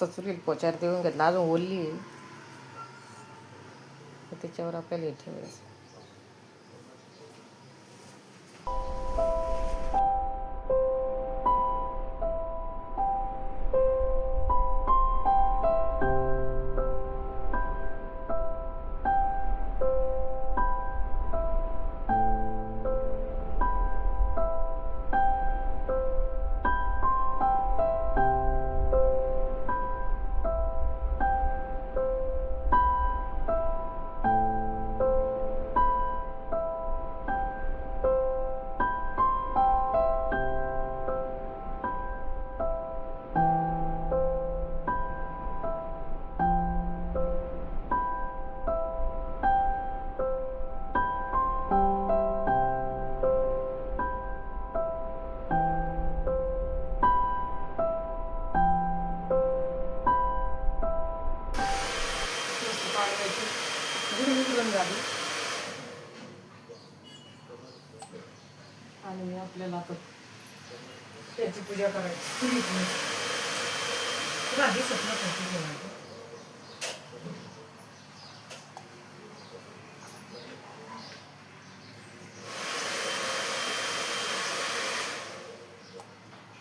मस्त चुलीत पोचार देऊन घेतला, अजून ओलली आहे त्याच्यावर आपल्याला हे ठेवायचं. गुढी विसरून झाली आणि आपल्याला आता त्याची पूजा करायची. तुला दिसत नव्हतं.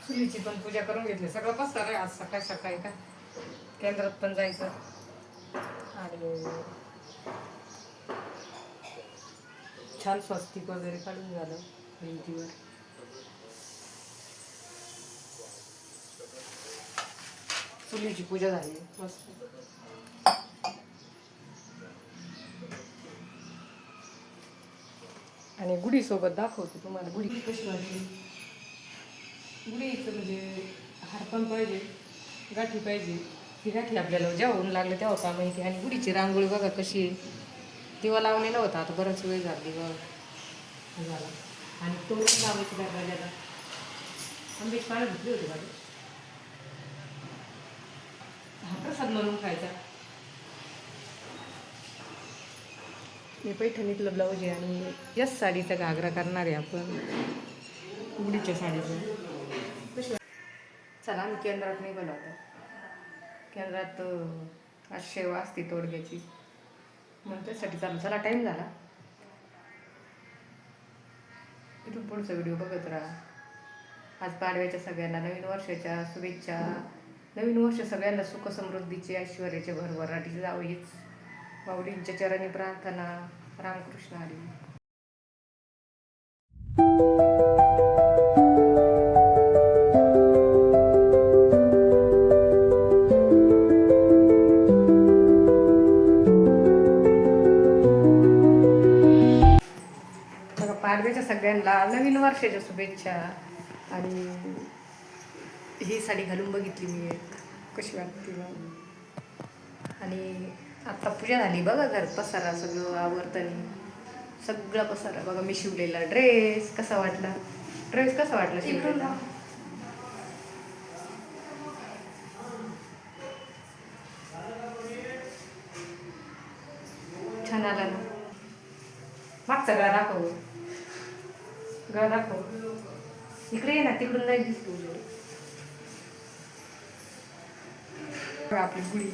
चुलीची पण पूजा करून घेतली. सगळं पसणार आहे आज सकाळी सकाळी का केंद्रात पण जायचं आणि छान स्वस्तिक वगैरे काढून झालं भिंतीवर. चुलीची पूजा झाली मस्त. आणि गुढी सोबत दाखवते तुम्हाला गुढी कशी वाटली. गुढीचं म्हणजे हार पण पाहिजे, गाठी पाहिजे. ती गाठी आपल्याला जेव्हा ऊन लागलं तेव्हा का माहिती. आणि गुढीची रांगोळी बघा कशी आहे. दिवा लावलेला होता, आता बराच वेळ झाला दिवा झाला. आणि तोरण लावायची दरवाजाला. आंब्याची पानं घेतली होती माझी. हा प्रसाद म्हणून खायचा. मी पैठणीतलं ब्लाऊज आहे आणि याच साडीचा घागरा करणार आहे आपण, गुढीच्या साडीचं. चला आम्ही केंद्रात नाही बनवतो. केंद्रात आज शेव असते तोडग्याची, म्हणून त्यासाठी चालू. चला टाईम झाला. इथून पुढचा व्हिडिओ बघत राहा. आज पाडव्याच्या सगळ्यांना नवीन वर्षाच्या शुभेच्छा. नवीन वर्ष सगळ्यांना सुख समृद्धीचे ऐश्वर्याचे भरभराटीचे जावं हीच माऊलींच्या चरणी प्रार्थना. रामकृष्ण हरी. पाडव्याच्या सगळ्यांना नवीन वर्षाच्या शुभेच्छा. आणि ही साडी घालून बघितली मी एक, कशी वाटते मग. आणि आत्ता पूजा झाली बघा. घर पसारा सगळं आवरतानी सगळा पसारा बघा. मी शिवलेला ड्रेस कसा वाटला. ड्रेस कसा वाटला शिवलेला. छान आला ना. मागचा गळा दाखव. गळा दाखव. इकडे ये ना, तिकडून नाही दिसतो. आपली गुढी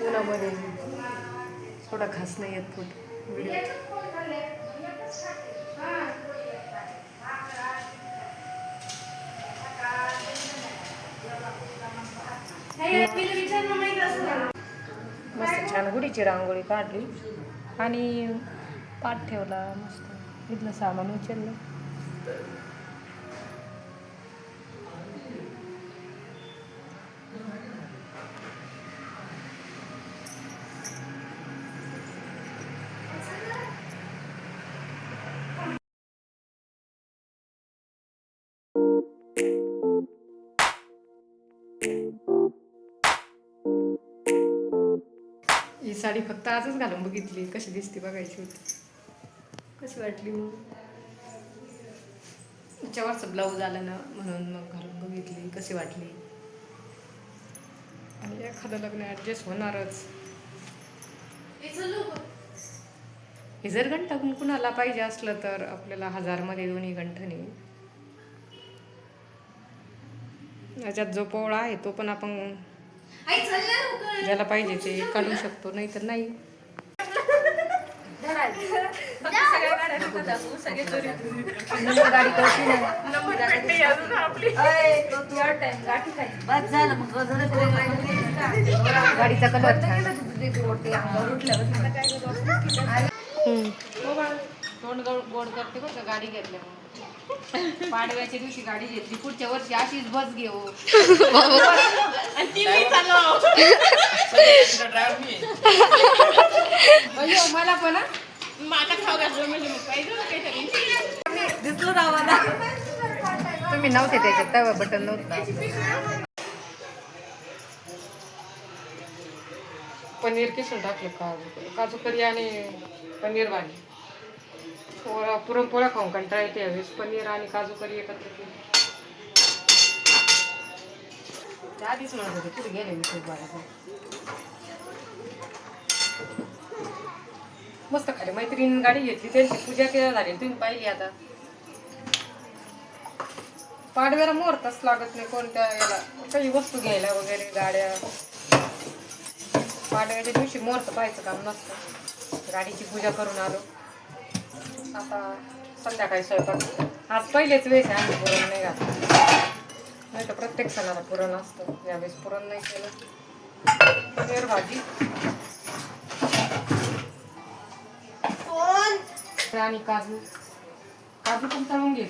उन्हामध्ये थोडा खास नाही येत फोटो व्हिडिओ. मस्त छान गुढीची रांगोळी काढली आणि पाठ ठेवला मस्त. इथलं सामान उचललं. ही साडी फक्त आजच घालून बघितली, कशी दिसते बघायची होती. कशी वाटली मग. त्याच्यावरचं ब्लाऊज आलं ना म्हणून मग घालून बघितली कशी वाटली. आणि एखादं लग्न ॲडजस्ट होणारच. हे जर गंठण कुणाला पाहिजे असलं तर आपल्याला 1000मध्ये दोन्ही गंठणी. याच्यात जो पोळा आहे तो पण आपण ज्याला पाहिजे ते काढू शकतो, नाही तर नाही. गाडीचा कलर तोंड गोड करते बघ गाडी घेतल्या. पाडव्याच्या दिवशी गाडी घेतली, पुढच्या वर्षी अशीच बस घेऊ. मला पण तुम्ही नव्हते त्याच्यात तेव्हा बटन नव्हतं. पनीर किसून टाकलं, काजू करी आणि पनीर भाजी. पुरणपोळ्या खाऊन कंटाळा येते यावेळेस. पनीर आणि काजू करी एकत्र केली. आधीच म्हणत होते पुढे गेले मी खूप बारा. मस्त खाली मैत्रीण गाडी घेतली, त्यांची पूजा केली झाली, तुम्ही पाहिली. आता पाडव्याला मुहूर्तच लागत नाही कोणत्या याला काही वस्तू घ्यायला वगैरे. गाड्या पाडव्याच्या दिवशी मुहूर्त पाहायचं काम नसतं. गाडीची पूजा करून आलो. आता संध्याकाळी स्वयंपाक. आज पहिलेच वेळेस आहे आम्ही पुरण नाही घातलं, नाही तर प्रत्येक सणाला पुरण असतं. यावेळेस पुरण नाही केलं. पनीर भाजी आणि काजू पण तळून घे.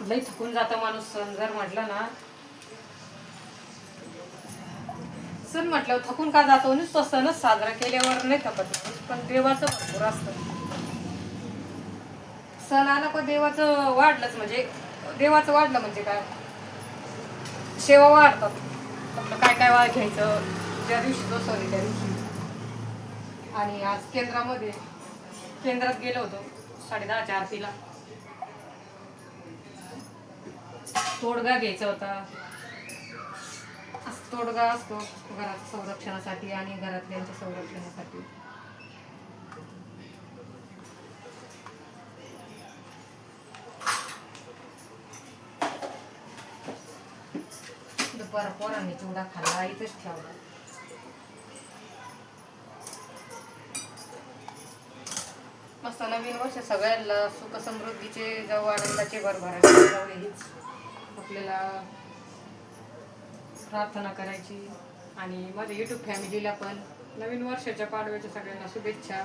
लई थकून जातं माणूस. सण जर म्हटलं ना, सण म्हटल्यावर थकून का जातो. नुसतं सणच साजरा केल्यावर नाही थकत, पण देवाचं भरपूर असतं. सण आला का देवाचं वाढलंच म्हणजे, देवाचं वाढलं म्हणजे काय, सेवा वाढतात. आपलं काय काय वाढ घ्यायचं ज्या दिवशी जो सण त्या दिवशी. आणि आज केंद्रात गेलो होतो 10:30च्या आरतीला. तोडगा घ्यायचा होता. तोडगा असतो घराच्या संरक्षणासाठी आणि घरातल्यांच्या संरक्षणासाठी. दुपार पोरांनी चिवडा खाल्ला, इथंच ठेवला. मस्त नवीन वर्ष सगळ्यांना सुख समृद्धीचे जाऊ, आनंदाचे भरभराटीचे जाऊ, हीच आपल्याला प्रार्थना करायची. आणि माझ्या यूट्यूब फॅमिलीला पण नवीन वर्षाच्या पाडव्याच्या सगळ्यांना शुभेच्छा.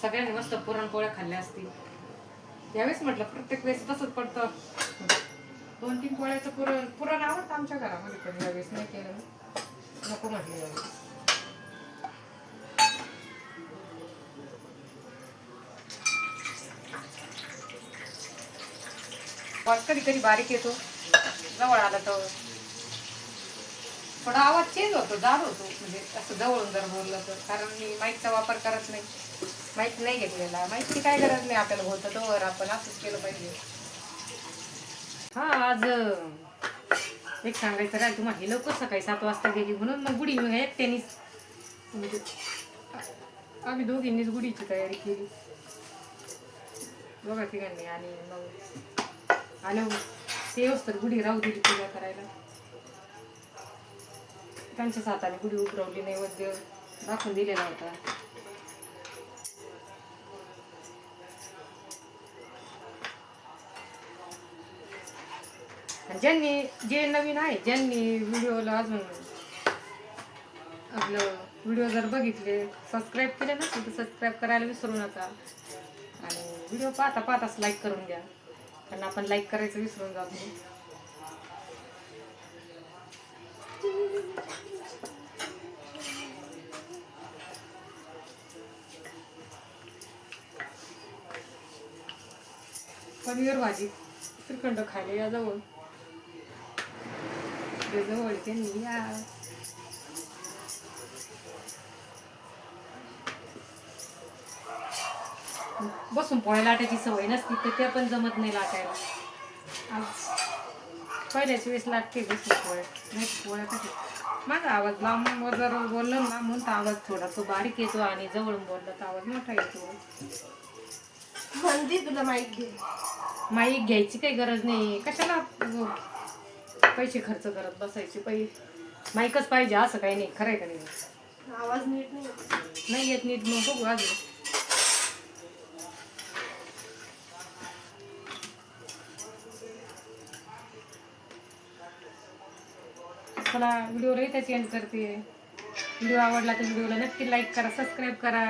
सगळ्यांनी मस्त पुरणपोळ्या खाल्ल्या असतील. यावेळेस म्हटलं प्रत्येक वेळेस तसंच पडतं, 2-3 पोळ्याचं पुरण आवडतं आमच्या घरामध्ये, पण यावेळेस नाही केलं, नको म्हटलं यावेळेस. कधी कधी बारीक येतो, जवळ आला तर थोडा आवाज चेंज होतो, जाड होतो. म्हणजे असं जवळून जर बोललं तर, कारण मी माईकचा वापर करत नाही, माईक नाही घेतलेला. माईकची काय गरज नाही, आपल्याला होतं तर आपण असंच केलं पाहिजे. हा, आज एक सांगायचं काय तुम्हाला, हे लवकर सकाळी 7 वाजता गेली म्हणून मग गुढी एकट्यानीच, म्हणजे आम्ही दोघींनीच गुढीची तयारी केली बघा तिघांनी. आणि मग आलो ते तर गुढी राहू दिली पूजा करायला. त्यांच्याच हाताने गुढी उतरवली, नैवेद्य दाखवून दिलेला होता. जे नवीन आहे, ज्यांनी व्हिडिओला अजून आपलं व्हिडिओ जर बघितले, सबस्क्राईब केले नसेल तर सबस्क्राईब करायला विसरू नका. आणि व्हिडिओ पाहताच लाईक करून द्या, कारण आपण लाईक करायचं विसरून जातो. पनीर भाजी श्रीखंड खायला या जवळ त्यांनी या. बसून पोळ्या लाटायची सवय नसती तर ते पण जमत नाही लाटायला. आज पहिल्याच वेळेस लागते बेसन पोळ्या नाही पोळ्या कशी माझा आवाज लांब जर बोललं लांबून तर आवाज थोडा तो बारीक येतो आणि जवळून बोलला तर आवाज मोठा येतो. म्हणते तुला माहित घे. माईक घ्यायची काही गरज नाही कशाला पैसे खर्च करत बसायचे माईकच पाहिजे असं काही नाही खरंय का नाही. आवाज नीट नाही येत. नाही येत नीट मग बघू अजून. चला व्हिडिओला इथेच एंड करते. व्हिडिओ आवडला तर व्हिडिओला नक्की लाईक करा सबस्क्राईब करा.